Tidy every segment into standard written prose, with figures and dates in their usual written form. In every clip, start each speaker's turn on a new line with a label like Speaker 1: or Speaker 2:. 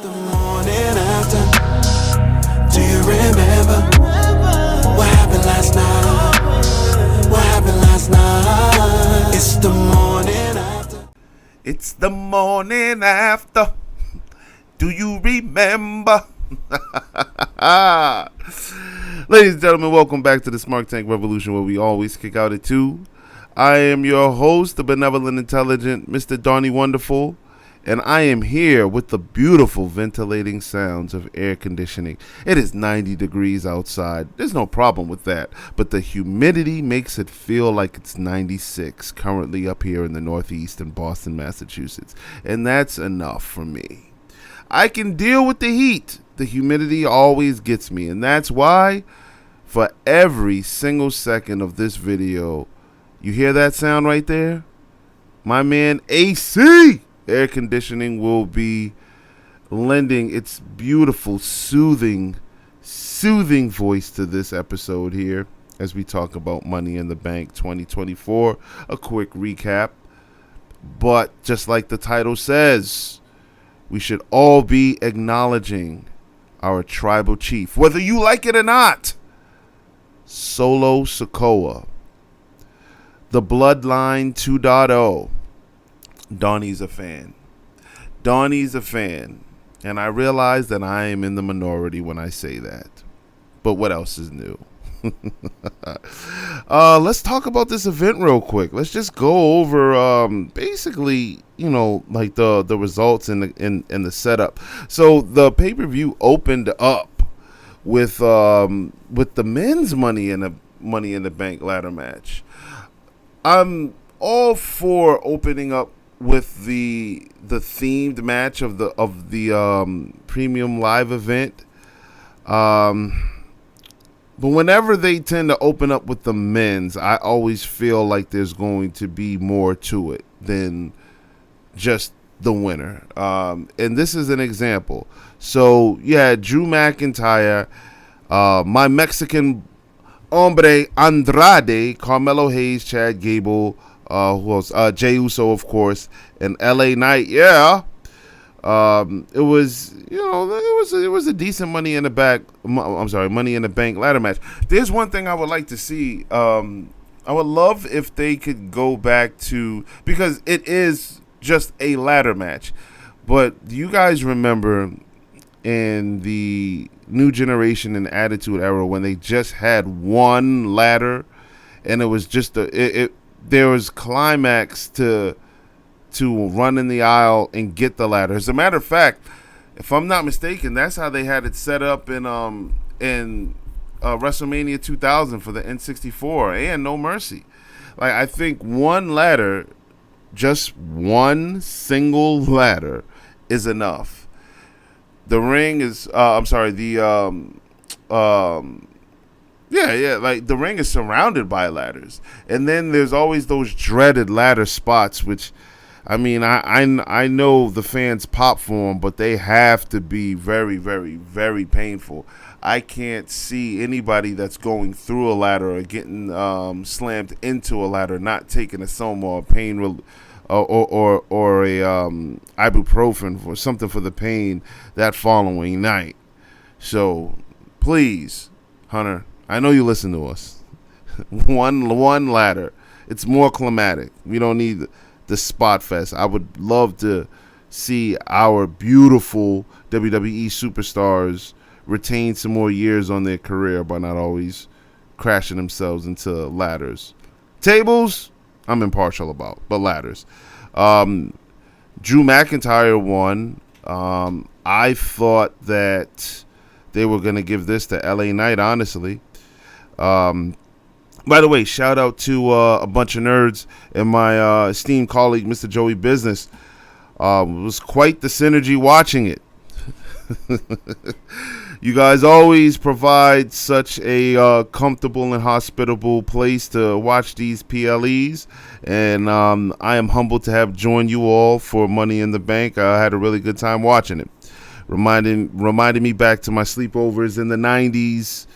Speaker 1: The morning after. Do you remember what happened last night? What happened last night? It's the morning after.
Speaker 2: It's the morning after. Do you remember? Ladies and gentlemen, welcome back to the Smart Tank Revolution, where we always kick out at 2. I am your host, the benevolent, intelligent Mr. Donnie Wonderful, and I am here with the beautiful ventilating sounds of air conditioning. It is 90 degrees outside. There's no problem with that, but the humidity makes it feel like it's 96 currently up here in the Northeast in Boston, Massachusetts, and that's enough for me. I can deal with the heat. The humidity always gets me, and that's why for every single second of this video, you hear that sound right there? My man AC Air Conditioning will be lending its beautiful, soothing voice to this episode here as we talk about Money in the Bank 2024. A quick recap. But just like the title says, we should all be acknowledging our tribal chief, whether you like it or not. Solo Sikoa. The Bloodline 2.0. Donnie's a fan. And I realize that I am in the minority when I say that. But what else is new? Let's talk about this event real quick. Let's just go over basically, like the results and the setup. So the pay-per-view opened up with the men's Money in the Bank ladder match. I'm all for opening up with the themed match of the premium live event. But whenever they tend to open up with the men's, I always feel like there's going to be more to it than just the winner. And this is an example. So, yeah, Drew McIntyre, my Mexican hombre Andrade, Carmelo Hayes, Chad Gable, who else? Jey Uso, of course, and LA Knight. Yeah, it was a decent Money in the Bank ladder match. There's one thing I would like to see. I would love if they could go back to, because it is just a ladder match. But do you guys remember in the New Generation and Attitude Era when they just had one ladder, and it was just there was climax to run in the aisle and get the ladder. As a matter of fact, if I'm not mistaken, that's how they had it set up in WrestleMania 2000 for the N64 and No Mercy. Like, I think one ladder, just one single ladder, is enough. The ring is, like the ring is surrounded by ladders, and then there's always those dreaded ladder spots, which, I mean, I know the fans pop for them, but they have to be very, very, very painful. I can't see anybody that's going through a ladder or getting slammed into a ladder not taking a Soma or pain or a ibuprofen or something for the pain that following night. So please, Hunter, I know you listen to us. one ladder. It's more climatic. We don't need the spot fest. I would love to see our beautiful WWE superstars retain some more years on their career by not always crashing themselves into ladders. Tables, I'm impartial about, but ladders. Drew McIntyre won. I thought that they were going to give this to LA Knight, honestly. By the way, shout out to a bunch of nerds and my esteemed colleague, Mr. Joey Business. It was quite the synergy watching it. You guys always provide such a comfortable and hospitable place to watch these PLEs, and I am humbled to have joined you all for Money in the Bank. I had a really good time watching it. Reminded me back to my sleepovers in the 90s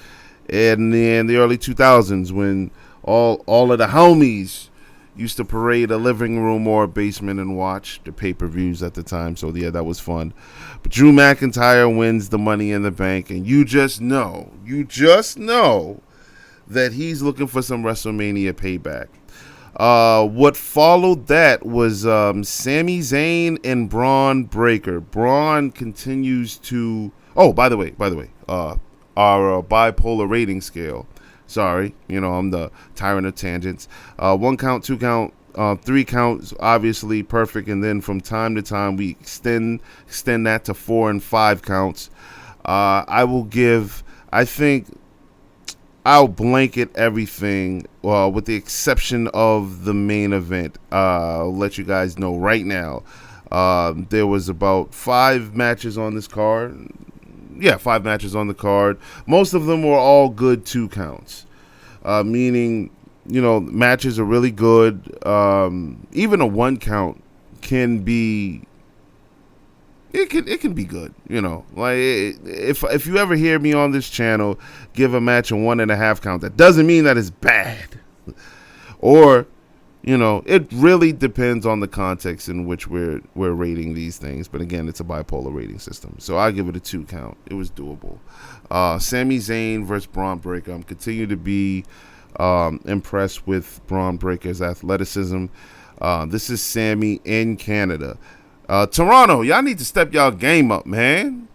Speaker 2: and in the early 2000s when all of the homies used to parade a living room or a basement and watch the pay-per-views at the time. So, yeah, that was fun. But Drew McIntyre wins the Money in the Bank, and you just know that he's looking for some WrestleMania payback. What followed that was Sami Zayn and Braun Breaker. Braun continues to... Oh, by the way, our bipolar rating scale. Sorry, I'm the tyrant of tangents. 1 count, 2 count, 3 counts, obviously perfect, and then from time to time we extend that to 4 and 5 counts. I'll blanket everything, with the exception of the main event. I'll let you guys know right now. There was about 5 matches on this card. Yeah, 5 matches on the card. Most of them were all good 2 counts. Meaning, matches are really good. Even a 1 count can be... It can be good, Like, if you ever hear me on this channel give a match a 1.5 count, that doesn't mean that it's bad. Or, it really depends on the context in which we're rating these things. But again, it's a bipolar rating system, so I give it a 2 count. It was doable. Sami Zayn versus Braun Breaker. I'm continue to be impressed with Braun Breaker's athleticism. This is Sami in Canada. Toronto, y'all need to step y'all game up, man.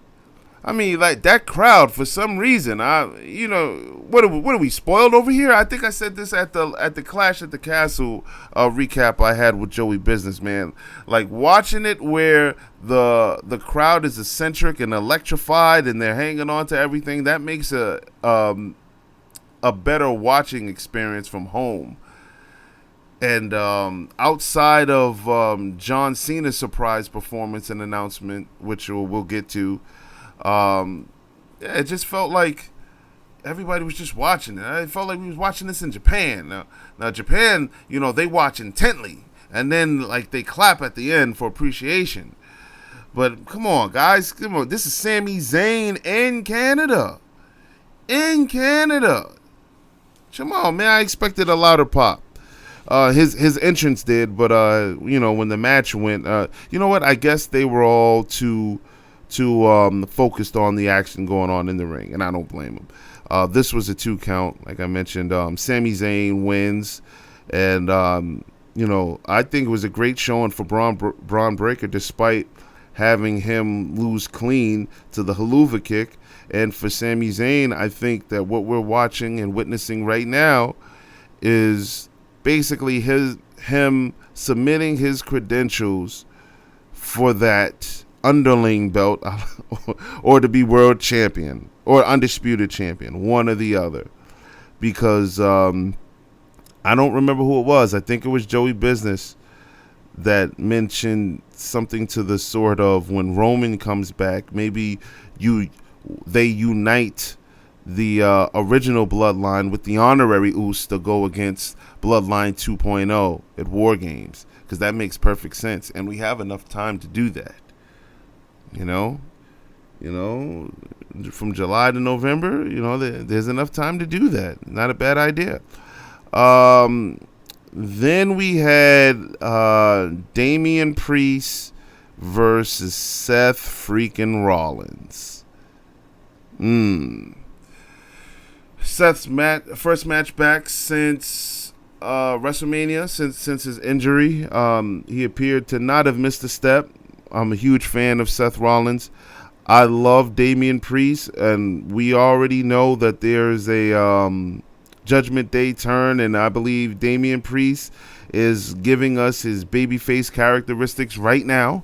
Speaker 2: I mean, like, that crowd, for some reason, what are we spoiled over here? I think I said this at the Clash at the Castle recap I had with Joey Business, man. Like, watching it where the crowd is eccentric and electrified and they're hanging on to everything, that makes a better watching experience from home. And outside of John Cena's surprise performance and announcement, which we'll get to, it just felt like everybody was just watching it. It felt like we was watching this in Japan. Now Japan, they watch intently, and then like they clap at the end for appreciation. But come on, guys, come on. This is Sami Zayn in Canada. Come on, man. I expected a louder pop. His entrance did, but when the match went, you know what? I guess they were all too focused on the action going on in the ring, and I don't blame them. This was a 2 count, like I mentioned. Sami Zayn wins, and I think it was a great showing for Braun Breaker, despite having him lose clean to the haluva kick. And for Sami Zayn, I think that what we're watching and witnessing right now is basically him submitting his credentials for that underling belt or to be world champion or undisputed champion, one or the other. Because I don't remember who it was. I think it was Joey Business that mentioned something to the sort of, when Roman comes back, maybe they unite the original Bloodline with the honorary Usos to go against Bloodline 2.0 at War Games, because that makes perfect sense, and we have enough time to do that. From July to November, there's enough time to do that. Not a bad idea. Then we had Damian Priest versus Seth freaking Rollins. Seth's first match back since WrestleMania, since his injury. He appeared to not have missed a step. I'm a huge fan of Seth Rollins. I love Damian Priest, and we already know that there's a Judgment Day turn, and I believe Damian Priest is giving us his babyface characteristics right now.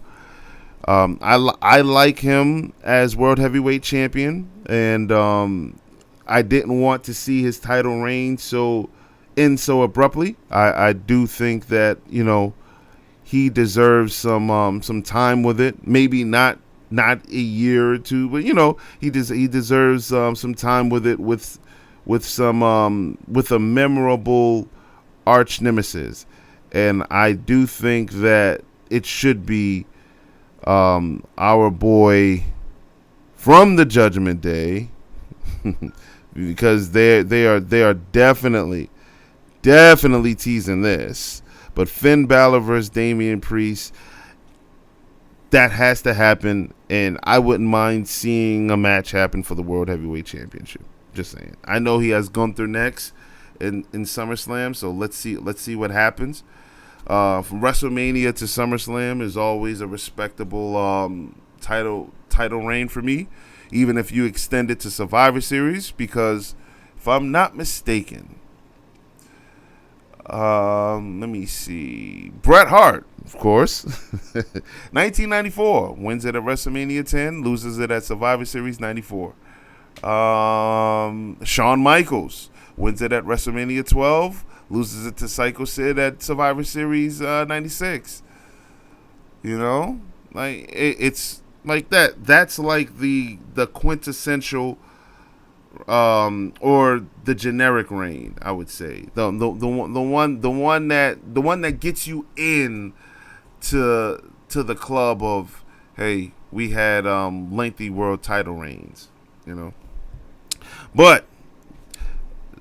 Speaker 2: I like him as World Heavyweight Champion, and I didn't want to see his title reign so abruptly. I do think that he deserves some time with it. Maybe not a year or two, but he deserves some time with it with a memorable arch nemesis. And I do think that it should be our boy from the Judgment Day, because they are definitely teasing this. But Finn Balor versus Damian Priest, that has to happen, and I wouldn't mind seeing a match happen for the World Heavyweight Championship. Just saying. I know he has Gunther next in SummerSlam, so let's see what happens. From WrestleMania to SummerSlam is always a respectable title reign for me, even if you extend it to Survivor Series, because if I'm not mistaken, let me see, Bret Hart, of course, 1994, wins it at WrestleMania 10, loses it at Survivor Series 94. Shawn Michaels wins it at WrestleMania 12, loses it to Psycho Sid at Survivor Series 96. You know, like it's like that. That's like the quintessential or the generic reign, I would say. The one that gets you in to the club of, hey, we had lengthy world title reigns, you know. But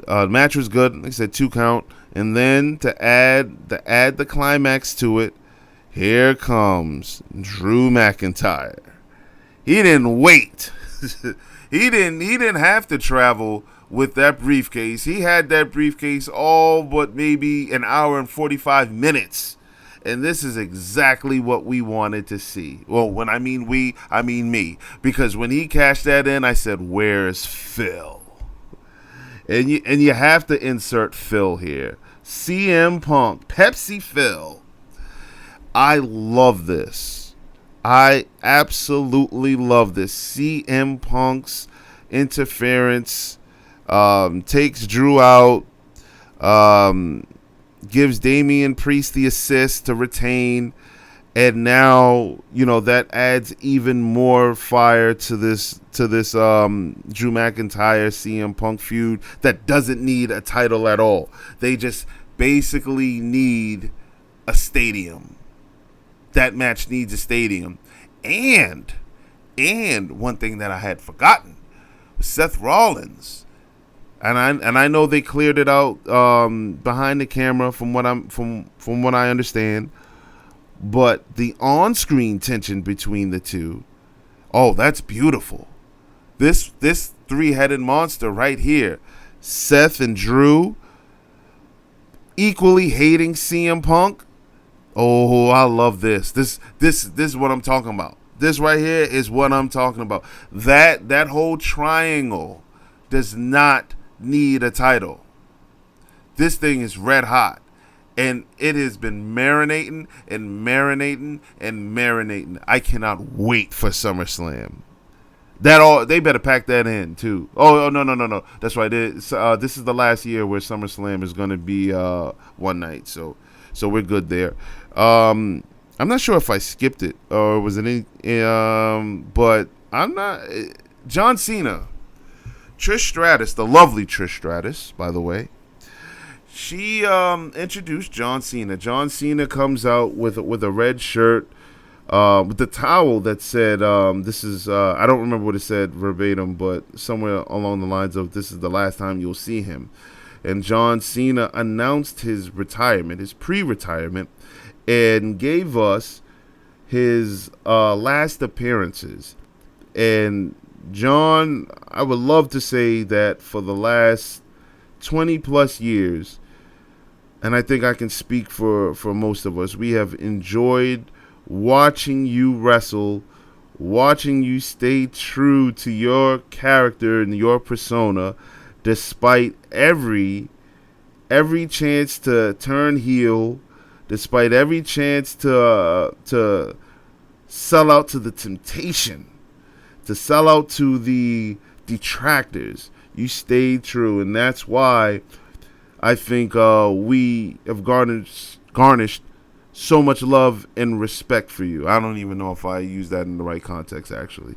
Speaker 2: the match was good. Like I said, 2 count, and then to add the climax to it, here comes Drew McIntyre. He didn't wait. He didn't have to travel with that briefcase. He had that briefcase all but maybe an hour and 45 minutes. And this is exactly what we wanted to see. Well, when I mean we, I mean me. Because when he cashed that in, I said, where's Phil? And you have to insert Phil here. CM Punk, Pepsi Phil. I love this. I absolutely love this. CM Punk's interference takes Drew out, gives Damian Priest the assist to retain, and now, you know, that adds even more fire to this Drew McIntyre CM Punk feud that doesn't need a title at all. They just basically need a stadium. That match needs a stadium. And one thing that I had forgotten was Seth Rollins. And I know they cleared it out behind the camera from what I understand. But the on-screen tension between the two, oh, that's beautiful. This 3-headed monster right here, Seth and Drew, equally hating CM Punk. Oh, I love this. This is what I'm talking about. This right here is what I'm talking about. That whole triangle does not need a title. This thing is red hot. And it has been marinating and marinating and marinating. I cannot wait for SummerSlam. They better pack that in too. Oh no. That's right. This is the last year where SummerSlam is going to be one night. So we're good there. I'm not sure if I skipped it or was it any. But I'm not. John Cena, Trish Stratus, the lovely Trish Stratus, by the way. She introduced John Cena. John Cena comes out with a red shirt, with the towel that said, "This is." I don't remember what it said verbatim, but somewhere along the lines of, "This is the last time you'll see him." And John Cena announced his retirement, his pre-retirement, and gave us his last appearances. And John, I would love to say that for the last 20 plus years, and I think I can speak for most of us, we have enjoyed watching you wrestle, watching you stay true to your character and your persona, despite every chance to turn heel, despite every chance to sell out to the temptation, to sell out to the detractors. You stayed true, and that's why I think we have garnished so much love and respect for you. I don't even know if I use that in the right context, actually.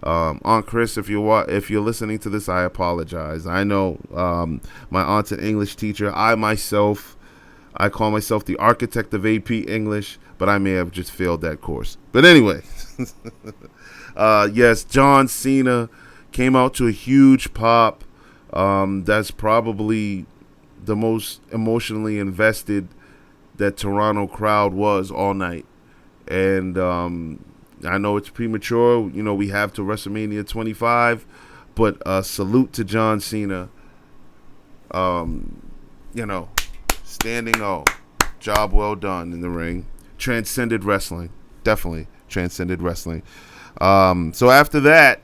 Speaker 2: Aunt Chris, if you're listening to this, I apologize. I know my aunt's an English teacher. I call myself the architect of AP English, but I may have just failed that course. But anyway, yes, John Cena came out to a huge pop. That's probably the most emotionally invested that Toronto crowd was all night. And I know it's premature. We have to WrestleMania 25, but salute to John Cena. Standing O. Job well done in the ring. Transcended wrestling. Definitely transcended wrestling. So after that,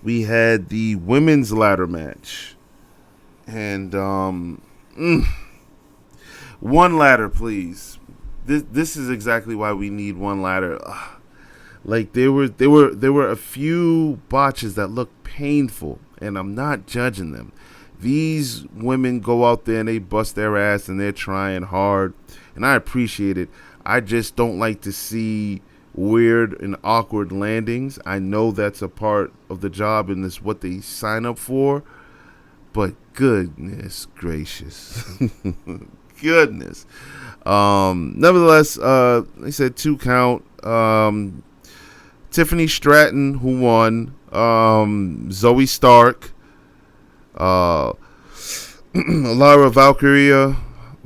Speaker 2: we had the women's ladder match. And one ladder, please. This is exactly why we need one ladder. Like there were a few botches that looked painful, and I'm not judging them. These women go out there and they bust their ass and they're trying hard, and I appreciate it. I just don't like to see weird and awkward landings. I know that's a part of the job and it's what they sign up for, but goodness gracious. Goodness. Nevertheless, they said 2 count. Tiffany Stratton, who won. Zoe Stark. Lara Valkyria,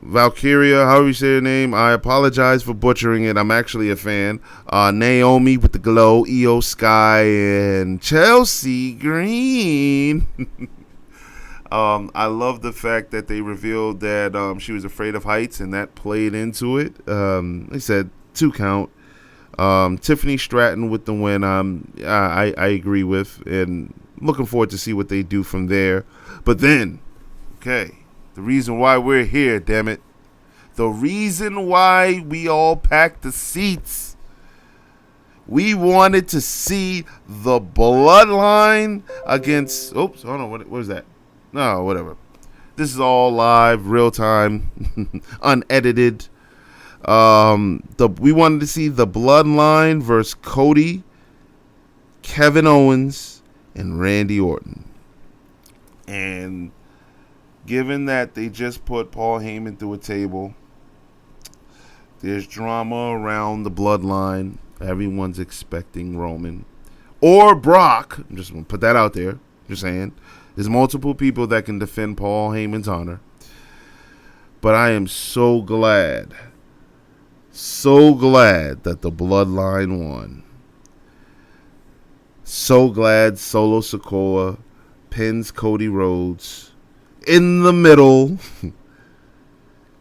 Speaker 2: however you say her name. I apologize for butchering it. I'm actually a fan. Naomi with the glow, Io Sky, and Chelsea Green. I love the fact that they revealed that she was afraid of heights, and that played into it. They said 2 count. Tiffany Stratton with the win. I agree with, and looking forward to see what they do from there. But then, okay, the reason why we're here, damn it. The reason why we all packed the seats. We wanted to see the Bloodline against... Oops, hold on, what was that? No, whatever. This is all live, real time, unedited. We wanted to see the Bloodline versus Cody, Kevin Owens, and Randy Orton. And given that they just put Paul Heyman through a table, there's drama around the Bloodline. Everyone's expecting Roman or Brock. I'm just going to put that out there. Just saying. There's multiple people that can defend Paul Heyman's honor. But I am so glad that the Bloodline won. So glad Solo Sikoa pins Cody Rhodes. In the middle,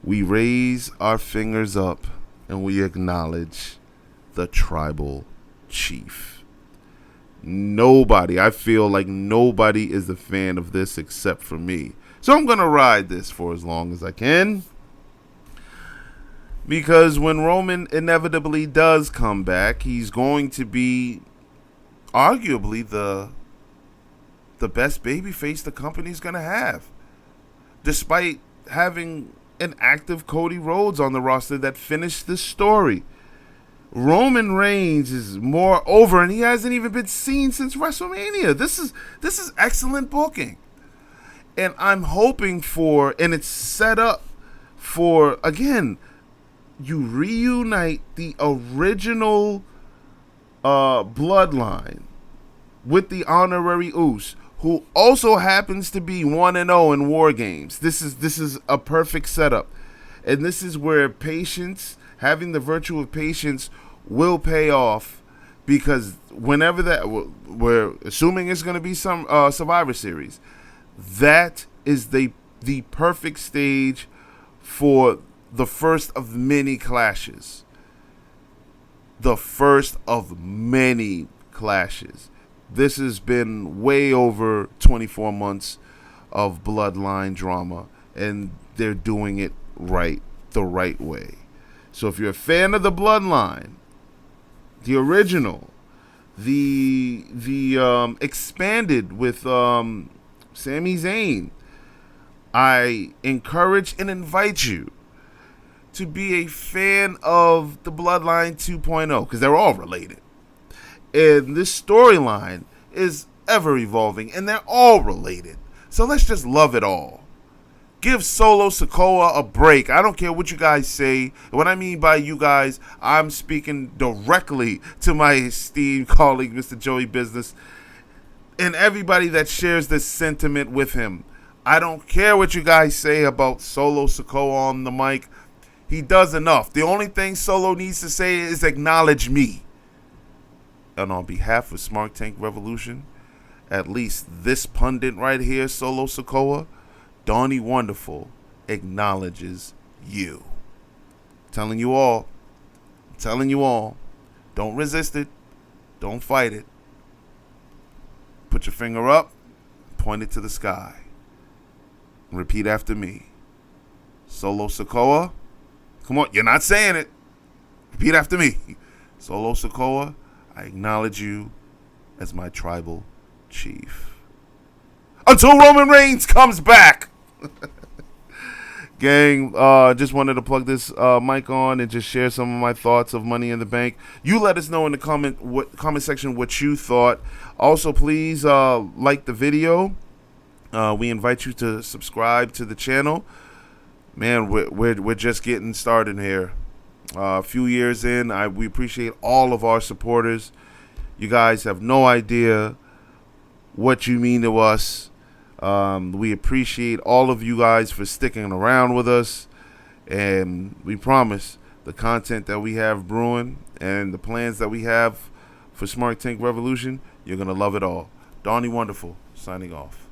Speaker 2: we raise our fingers up and we acknowledge the tribal chief. I feel like nobody is a fan of this except for me. So I'm going to ride this for as long as I can. Because when Roman inevitably does come back, he's going to be arguably the best babyface the company's going to have. Despite having an active Cody Rhodes on the roster that finished the story. Roman Reigns is more over, and he hasn't even been seen since WrestleMania. This is excellent booking. And I'm hoping for, and it's set up for, again, you reunite the original Bloodline with the honorary Uso, who also happens to be 1-0 in War Games. This is a perfect setup. And this is where patience, having the virtue of patience, will pay off, because whenever that, we're assuming it's going to be some Survivor Series, that is the perfect stage for the first of many clashes. The first of many clashes. This has been way over 24 months of Bloodline drama, and they're doing it right, the right way. So if you're a fan of the Bloodline, the original, the expanded with Sami Zayn, I encourage and invite you to be a fan of the Bloodline 2.0, because they're all related. And this storyline is ever evolving, and they're all related. So let's just love it all. Give Solo Sikoa a break. I don't care what you guys say. What I mean by you guys, I'm speaking directly to my esteemed colleague, Mr. Joey Business, and everybody that shares this sentiment with him. I don't care what you guys say about Solo Sikoa on the mic. He does enough. The only thing Solo needs to say is acknowledge me. And on behalf of Smart Tank Revolution, at least this pundit right here, Solo Sikoa, Donnie Wonderful, acknowledges you. Telling you all, don't resist it. Don't fight it. Put your finger up, point it to the sky. Repeat after me. Solo Sikoa. Come on, you're not saying it. Repeat after me. Solo Sikoa, I acknowledge you as my tribal chief. Until Roman Reigns comes back. Gang, just wanted to plug this mic on and just share some of my thoughts of Money in the Bank. You let us know in the comment section what you thought. Also, please like the video. We invite you to subscribe to the channel. Man, we're just getting started here. A few years in, we appreciate all of our supporters. You guys have no idea what you mean to us. We appreciate all of you guys for sticking around with us, and we promise the content that we have brewing and the plans that we have for Smart Tank Revolution, you're going to love it all. Donnie Wonderful, signing off.